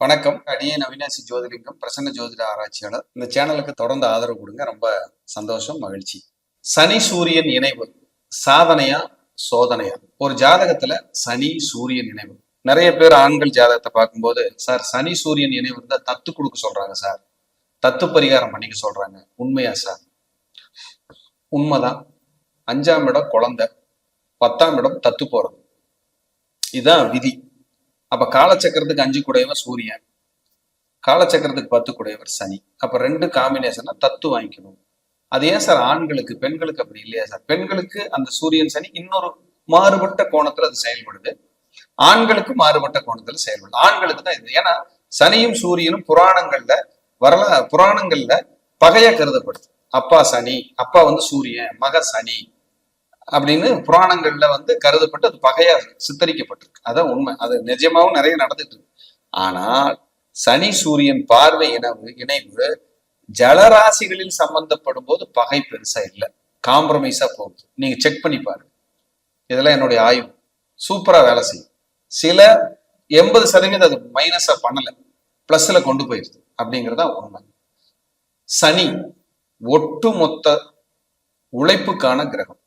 வணக்கம். அடியேன் அவினாசி ஜோதிலிங்கம், பிரசன்ன ஜோதிட ஆராய்ச்சியாளர். இந்த சேனலுக்கு தொடர்ந்து ஆதரவு கொடுங்க. ரொம்ப சந்தோஷம், மகிழ்ச்சி. சனி சூரியன் இணைவு சாதனையா சோதனையா? ஒரு ஜாதகத்துல சனி சூரியன் இணைவு, நிறைய பேர் ஆண்கள் ஜாதகத்தை பார்க்கும்போது, சார் சனி சூரியன் இணைவு இருந்தா தத்து கொடுக்க சொல்றாங்க சார், தத்து பரிகாரம் பண்ணிக்க சொல்றாங்க. உண்மையா சார்? உண்மைதான். 5ஆம் இடம் குழந்தை, 10ஆம் இடம் தத்து போறது, இதுதான் விதி. அப்ப காலச்சக்கரத்துக்கு 5 குடையவர் சூரியன், காலச்சக்கரத்துக்கு 10 குடையவர் சனி. அப்ப 2 காம்பினேஷனா தத்து வாங்கிக்கணும். அது ஏன் சார் ஆண்களுக்கு, பெண்களுக்கு அப்படி இல்லையா சார்? பெண்களுக்கு அந்த சூரியன் சனி இன்னொரு மாறுபட்ட கோணத்துல அது செயல்படுது, ஆண்களுக்கு மாறுபட்ட கோணத்துல செயல்படுது. ஆண்களுக்கு தான் இது. ஏன்னா சனியும் சூரியனும் புராணங்கள்ல பகையா கருதப்படுது. அப்பா சனி, அப்பா சூரியன், மக சனி அப்படின்னு புராணங்கள்ல கருதப்பட்டு அது பகையா சித்தரிக்கப்பட்டிருக்கு. அதான் உண்மை. அது நிஜமாவும் நிறைய நடந்துட்டு இருக்கு. ஆனால் சனி சூரியன் பார்வை இணைவு ஜலராசிகளில் சம்பந்தப்படும் போது பகை பெருசா இல்லை, காம்ப்ரமைஸா போகுது. நீங்க செக் பண்ணி பாருங்க. இதெல்லாம் என்னுடைய ஆய்வு. சூப்பரா வேலை செய்யும். சில 80% அது மைனஸா பண்ணல, பிளஸ்ல கொண்டு போயிருது அப்படிங்கிறதா உண்மை. சனி ஒட்டுமொத்த உழைப்புக்கான கிரகம்.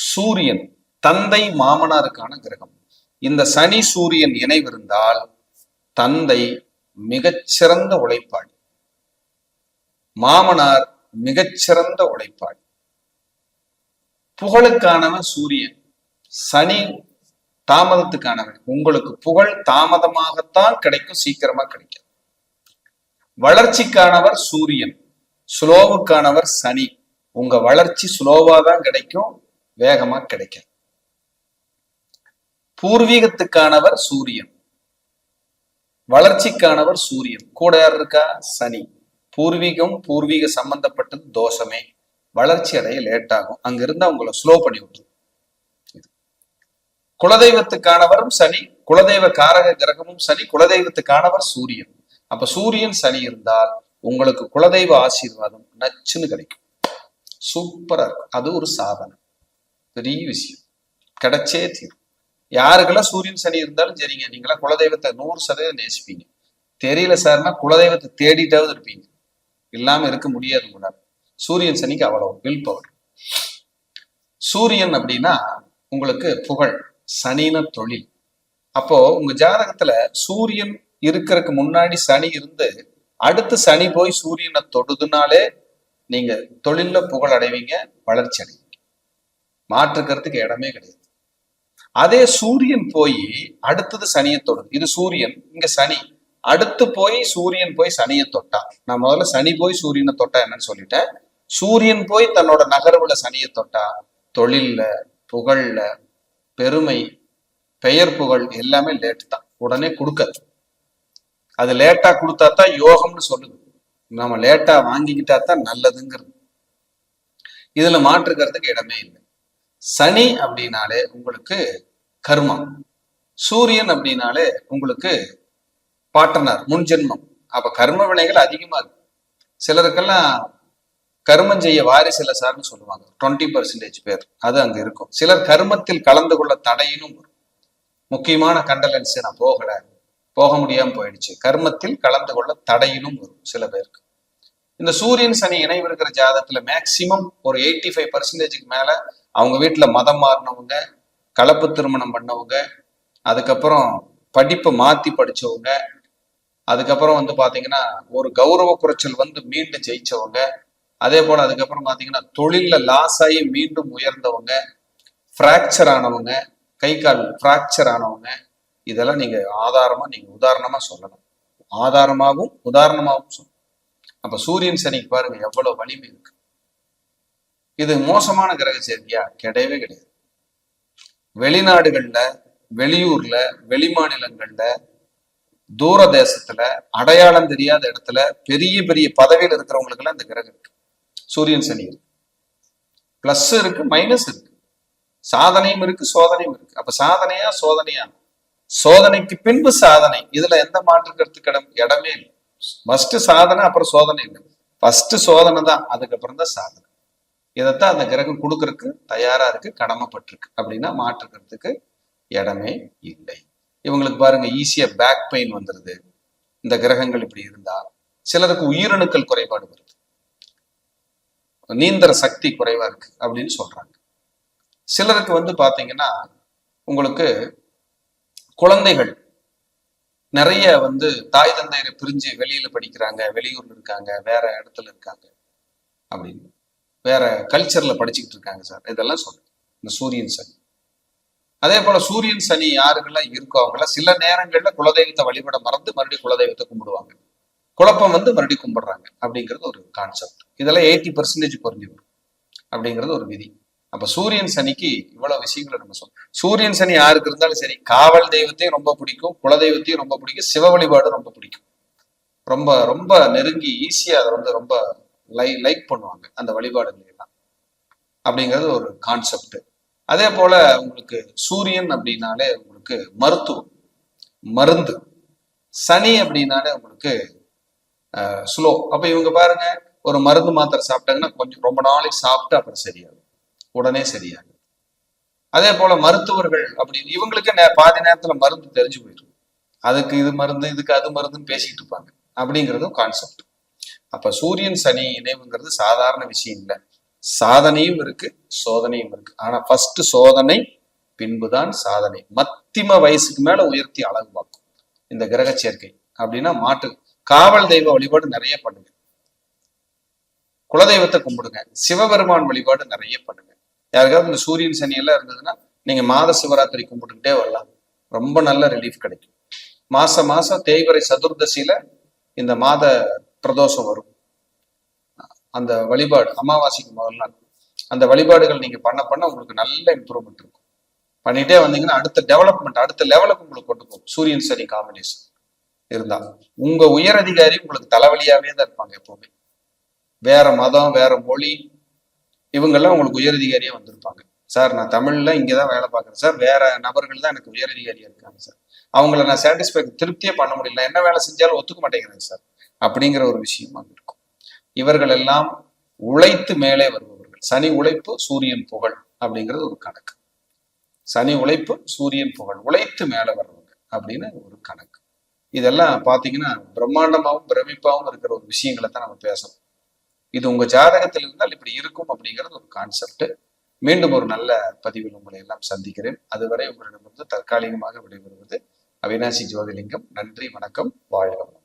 சூரியன் தந்தை மாமனாருக்கான கிரகம். இந்த சனி சூரியன் இணைவு இருந்தால் தந்தை மிகச்சிறந்த உழைப்பாளி, மாமனார் மிகச்சிறந்த உழைப்பாளி. புகழுக்கானவன் சூரியன், சனி தாமதத்துக்கானவன். உங்களுக்கு புகழ் தாமதமாகத்தான் கிடைக்கும், சீக்கிரமா கிடைக்கும். வளர்ச்சிக்கானவர் சூரியன், ஸ்லோவுக்கானவர் சனி. உங்க வளர்ச்சி ஸ்லோவா தான் கிடைக்கும், வேகமா கிடைக்கும். பூர்வீகத்துக்கானவர் சூரியன், வளர்ச்சிக்கானவர் சூரியன். கூட யார் இருக்கா? சனி. பூர்வீக சம்பந்தப்பட்டது தோஷமே, வளர்ச்சி அடைய லேட் ஆகும். அங்க இருந்தா உங்களை ஸ்லோ பண்ணி விட்டுரும். குலதெய்வத்துக்கானவரும் சனி, குலதெய்வ காரக கிரகமும் சனி, குலதெய்வத்துக்கானவர் சூரியன். அப்ப சூரியன் சனி இருந்தால் உங்களுக்கு குலதெய்வ ஆசீர்வாதம் நச்சுன்னு கிடைக்கும், சூப்பரா இருக்கும். அது ஒரு சாதனை, பெரிய விஷயம், கிடைச்சே தீரும். யாருக்கெல்லாம் சூரியன் சனி இருந்தாலும் சரிங்க, நீங்களாம் குலதெய்வத்தை 100% நேசிப்பீங்க. தெரியல சார்னா குலதெய்வத்தை தேடிட்டாவது இருப்பீங்க, இல்லாம இருக்க முடியாது உங்களால். சூரியன் சனிக்கு அவ்வளவு வில் பவர். சூரியன் அப்படின்னா உங்களுக்கு புகழ், சனின தொழில். அப்போ உங்க ஜாதகத்துல சூரியன் இருக்கிறதுக்கு முன்னாடி சனி இருந்து அடுத்து சனி போய் சூரியனை தொடுதுனாலே நீங்க தொழில்ல புகழ் அடைவீங்க, வளர்ச்சி அடைவீங்க. மாற்றுக்கிறதுக்கு இடமே கிடையாது. அதே சூரியன் போய் அடுத்தது சனியை தொடுது, இது சூரியன், இங்க சனி, அடுத்து போய் சூரியன் போய் சனியை தொட்டா. நான் முதல்ல சனி போய் சூரியனை தொட்டா என்னன்னு சொல்லிட்டேன். சூரியன் போய் தன்னோட நகர்வுல சனியை தொட்டா தொழில்ல, புகழ்ல, பெருமை, பெயர் புகழ் எல்லாமே லேட் தான், உடனே கொடுக்காது. அது லேட்டா கொடுத்தா தான் யோகம்னு சொல்லுது. நம்ம லேட்டா வாங்கிக்கிட்டா தான் நல்லதுங்கிறது. இதுல மாற்றுக்கிறதுக்கு இடமே இல்லை. சனி அப்படின்னாலே உங்களுக்கு கர்மா, சூரியன் அப்படின்னாலே உங்களுக்கு பாட்டனார், முன்ஜென்மம். அப்ப கர்ம வினைகள் அதிகமா இருக்கு. சிலருக்கெல்லாம் கர்மம் செய்ய வாரிசில்லை சார்னு சொல்லுவாங்க, 20% பேர் அது அங்க இருக்கும். சிலர் கர்மத்தில் கலந்து கொள்ள தடையினும் வரும். முக்கியமான கண்டலன்ஸ் நான் போக முடியாம போயிடுச்சு, கர்மத்தில் கலந்து கொள்ள தடையினும் வரும் சில பேருக்கு. இந்த சூரியன் சனி இணைவு இருக்கிற ஜாதகத்துல மேக்சிமம் ஒரு 85%க்கு மேல அவங்க வீட்டுல மதம் மாறினவங்க, கலப்பு திருமணம் பண்ணவங்க, அதுக்கப்புறம் படிப்பை மாத்தி படிச்சவங்க, அதுக்கப்புறம் பாத்தீங்கன்னா ஒரு கௌரவ குறைச்சல் மீண்டும் ஜெயிச்சவங்க, அதே போல அதுக்கப்புறம் பாத்தீங்கன்னா தொழில்ல லாஸ் ஆகி மீண்டும் உயர்ந்தவங்க, பிராக்சர் ஆனவங்க, கை கால் பிராக்சர் ஆனவங்க, இதெல்லாம் நீங்க உதாரணமா சொல்லலாம். ஆதாரமாகவும் உதாரணமாகவும் சொல்லலாம். அப்ப சூரியன் சனிக்கு பாருங்க எவ்வளவு வலிமை இருக்கு. இது மோசமான கிரக சேர்க்கையா? கிடையவே கிடையாது. வெளிநாடுகள்ல, வெளியூர்ல, வெளிமாநிலங்கள்ல, தூர தேசத்துல, அடையாளம் தெரியாத இடத்துல பெரிய பெரிய பதவியில் இருக்கிறவங்களுக்கு எல்லாம் இந்த கிரகம் இருக்கு, சூரியன் சனி இருக்கு. பிளஸ் இருக்கு, மைனஸ் இருக்கு, சாதனையும் இருக்கு, சோதனையும் இருக்கு. அப்ப சாதனையா சோதனையா? சோதனைக்கு பின்பு சாதனை, இதுல எந்த மாற்று கருத்துக்கு இடமே இல்லை. ஃபர்ஸ்ட் சாதனை, அப்புறம் சோதனை இல்லை. ஃபர்ஸ்ட் சோதனை தான், அதுக்கப்புறம் தான் சாதனை. இதைத்தான் அந்த கிரகம் கொடுக்கறதுக்கு தயாரா இருக்கு, கடமைப்பட்டிருக்கு. அப்படின்னா மாற்றுக்கிறதுக்கு இடமே இல்லை. இவங்களுக்கு பாருங்க ஈஸியா பேக் பெயின் வந்துருது, இந்த கிரகங்கள் இப்படி இருந்தா. சிலருக்கு உயிரணுக்கள் குறைபாடு வருது, நீந்திர சக்தி குறைவா இருக்கு அப்படின்னு சொல்றாங்க. சிலருக்கு வந்து பாத்தீங்கன்னா உங்களுக்கு குழந்தைகள் நிறைய வந்து தாய் தந்தையரை பிரிஞ்சு வெளியில படிக்கிறாங்க, வெளியூர்ல இருக்காங்க, வேற இடத்துல இருக்காங்க, அப்படின்னு வேற கல்ச்சர்ல படிச்சுக்கிட்டு இருக்காங்க சார். இதெல்லாம் சொல்றேன் இந்த சூரியன் சனி. அதே போல சூரியன் சனி யாருக்கெல்லாம் இருக்கோ அவங்கெல்லாம் சில நேரங்கள்ல குலதெய்வத்தை வழிபட மறந்து மறுபடியும் குலதெய்வத்தை கும்பிடுவாங்க. குழப்பம் வந்து மறுபடியும் கும்பிடுறாங்க அப்படிங்கிறது ஒரு கான்செப்ட். இதெல்லாம் 80% குறைஞ்சி வரும் அப்படிங்கிறது ஒரு விதி. அப்ப சூரியன் சனிக்கு இவ்வளவு விஷயங்களை நம்ம சொல்றோம். சூரியன் சனி யாருக்கு இருந்தாலும் சரி, காவல் தெய்வத்தையும் ரொம்ப பிடிக்கும், குலதெய்வத்தையும் ரொம்ப பிடிக்கும், சிவ வழிபாடு ரொம்ப பிடிக்கும். ரொம்ப ரொம்ப நெருங்கி ஈஸியா அதை வந்து ரொம்ப லைக் பண்ணுவாங்க அந்த வழிபாடுகள் எல்லாம் அப்படிங்கிறது ஒரு கான்செப்ட். அதே போல உங்களுக்கு சூரியன் அப்படின்னாலே உங்களுக்கு மருத்துவம், மருந்து. சனி அப்படின்னாலே உங்களுக்கு ஸ்லோ. அப்ப இவங்க பாருங்க, ஒரு மருந்து மாத்திரை சாப்பிட்டாங்கன்னா கொஞ்சம் ரொம்ப நாளைக்கு சாப்பிட்டு அப்புறம் சரியாகும், உடனே சரியாகும். அதே போல மருத்துவர்கள் அப்படின்னு இவங்களுக்கு பாதி நேரத்துல மருந்து தெரிஞ்சு போயிடும். அதுக்கு இது மருந்து, இதுக்கு அது மருந்துன்னு பேசிட்டு இருப்பாங்க அப்படிங்கிறதும் கான்செப்ட். அப்ப சூரியன் சனி இணைவுங்கிறது சாதாரண விஷயம் இல்லை. சாதனையும் இருக்கு, சோதனையும் இருக்கு. ஆனா ஃபர்ஸ்ட் சோதனை, பின்புதான் சாதனை. மத்திம வயசுக்கு மேல உயர்த்தி அழகு பார்க்கும் இந்த கிரக சேர்க்கை. அப்படின்னா மாட்டு காவல் தெய்வ வழிபாடு நிறைய பண்ணுங்க, குலதெய்வத்தை கும்பிடுங்க, சிவபெருமான் வழிபாடு நிறைய பண்ணுங்க. யாருக்காவது இந்த சூரியன் சனி எல்லாம் இருந்ததுன்னா நீங்க மாத சிவராத்திரி கும்பிட்டுக்கிட்டே வரலாம், ரொம்ப நல்ல ரிலீஃப் கிடைக்கும். மாசம் தேய்வரை சதுர்தசியில இந்த மாத பிரதோஷம் வரும், அந்த வழிபாடு அமாவாசைக்கு முதல் நாள் அந்த வழிபாடுகள் நீங்க பண்ண உங்களுக்கு நல்ல இம்ப்ரூவ்மெண்ட் இருக்கும். பண்ணிட்டே வந்தீங்கன்னா அடுத்த டெவலப்மெண்ட், அடுத்த லெவலுக்கு உங்களுக்கு கொண்டு போகும். சூரியன் சனி காம்பினேஷன் இருந்தா உங்க உயர் அதிகாரி உங்களுக்கு தலைவலியாவே தான் இருப்பாங்க எப்பவுமே. வேற மதம், வேற மொழி, இவங்கெல்லாம் உங்களுக்கு உயர் அதிகாரியா வந்திருப்பாங்க. சார் நான் தமிழ்ல இங்கதான் வேலை பார்க்குறேன் சார், வேற நபர்கள் தான் எனக்கு உயர் அதிகாரியா இருக்காங்க சார், அவங்கள நான் சாட்டிஸ்ஃபை திருப்தியே பண்ண முடியல, என்ன வேலை செஞ்சாலும் ஒத்துக்க மாட்டேங்கிறேன் சார் அப்படிங்கிற ஒரு விஷயம் அங்க இருக்கும். இவர்கள் எல்லாம் உழைத்து மேலே வருபவர்கள். சனி உழைப்பு, சூரியன் புகழ் அப்படிங்கிறது ஒரு கணக்கு. சனி உழைப்பு, சூரியன் புகழ், உழைத்து மேலே வர்றவங்க அப்படின்னு ஒரு கணக்கு. இதெல்லாம் பாத்தீங்கன்னா பிரம்மாண்டமாவும் பிரமிப்பாவும் இருக்கிற ஒரு விஷயங்களை தான் நம்ம பேசணும். இது உங்க ஜாதகத்தில் இருந்தால் இப்படி இருக்கும் அப்படிங்கிறது ஒரு கான்செப்ட். மீண்டும் ஒரு நல்ல பதிவில் உங்களை எல்லாம் சந்திக்கிறேன். அதுவரை உங்களிடமிருந்து தற்காலிகமாக விடைபெறுவது அவினாசி ஜோதிலிங்கம். நன்றி, வணக்கம், வாழ்க.